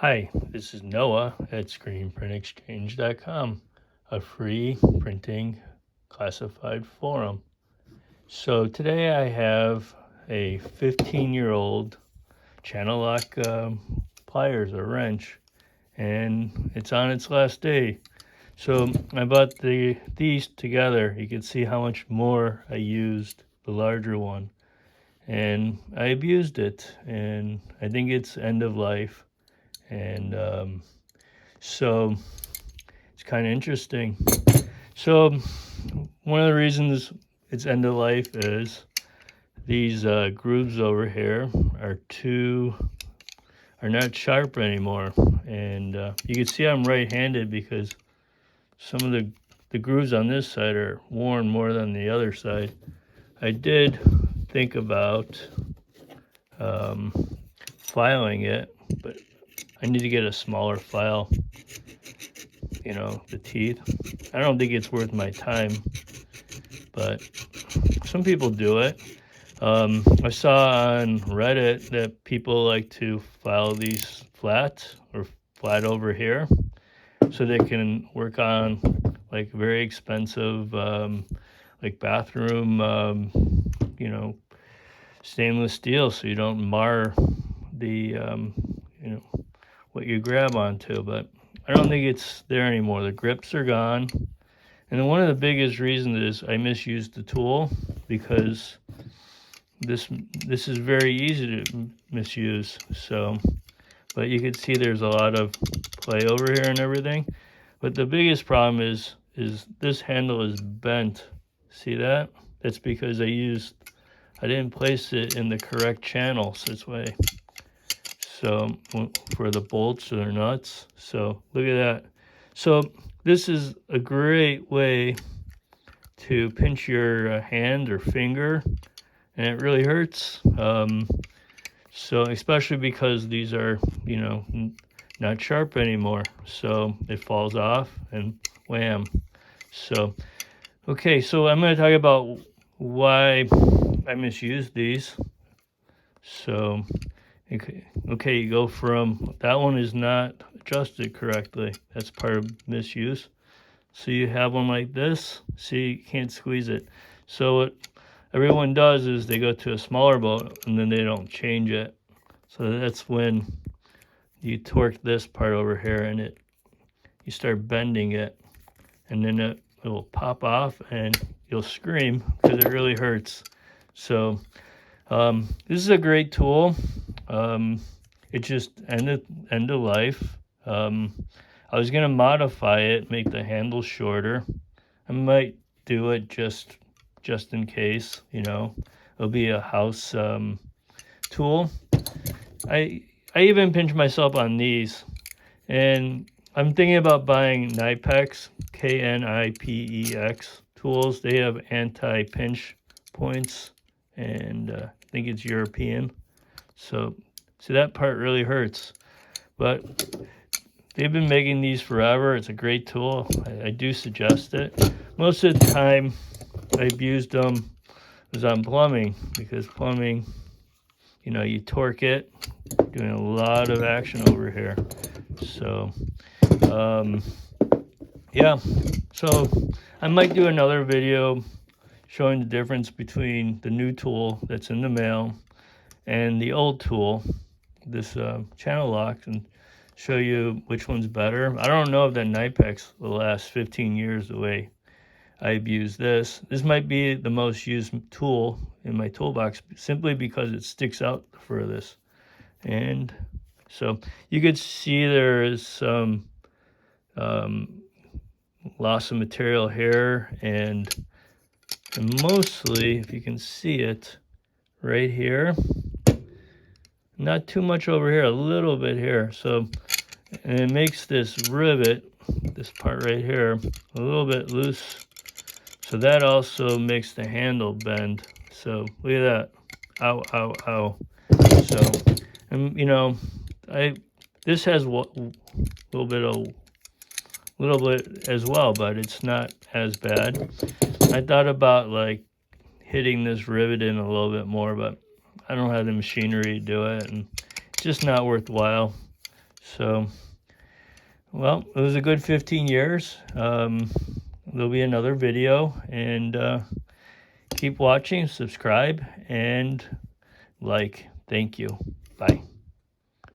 Hi, this is Noah at screenprintexchange.com, a free printing classified forum. So today I have a 15-year-old Channellock pliers or wrench, and it's on its last day. So I bought these together. You can see how much more I used the larger one, and I abused it, and I think it's end of life. And so it's kind of interesting. So one of the reasons it's end of life is these grooves over here are not sharp anymore. And you can see I'm right-handed because some of the grooves on this side are worn more than the other side. I did think about filing it, but I need to get a smaller file, the teeth. I don't think it's worth my time, but some people do it. I saw on Reddit that people like to file these flat or flat over here so they can work on like very expensive like bathroom stainless steel, so you don't mar the what you grab onto. But I don't think it's there anymore. The grips are gone. And one of the biggest reasons is I misused the tool, because this is very easy to misuse. So, but you can see there's a lot of play over here and everything. But the biggest problem is this handle is bent. See that? That's because I didn't place it in the correct channels this way. So for the bolts or nuts. So look at that. So this is a great way to pinch your hand or finger, and it really hurts. So especially because these are, not sharp anymore. So it falls off and wham. So, okay, so I'm going to talk about why I misused these. So, okay, you go from, that one is not adjusted correctly. That's part of misuse. So you have one like this. See, you can't squeeze it. So what everyone does is they go to a smaller bolt and then they don't change it. So that's when you torque this part over here and you start bending it, and then it will pop off and you'll scream because it really hurts. So this is a great tool. It just end of life. I was gonna modify it, make the handle shorter. I might do it just in case, it'll be a house tool. I even pinch myself on these, and I'm thinking about buying Knipex, Knipex tools. They have anti-pinch points, and I think it's European. So see, that part really hurts, but they've been making these forever. It's a great tool. I do suggest it. Most of the time I've used them was on plumbing, because plumbing, you torque it, doing a lot of action over here. So, yeah. So I might do another video showing the difference between the new tool that's in the mail and the old tool, this Channellock, and show you which one's better. I don't know if that Knipex will last 15 years the way I've used this. This might be the most used tool in my toolbox simply because it sticks out the furthest. And so you could see there is some loss of material here, and mostly, if you can see it right here, not too much over here, a little bit here. So, and it makes this rivet, this part right here, a little bit loose. So that also makes the handle bend. So look at that. Ow, ow, ow. So, and this has a little bit as well, but it's not as bad. I thought about like hitting this rivet in a little bit more, but I don't have the machinery to do it, and it's just not worthwhile. So, well, it was a good 15 years. There'll be another video, and keep watching, subscribe, and like. Thank you. Bye.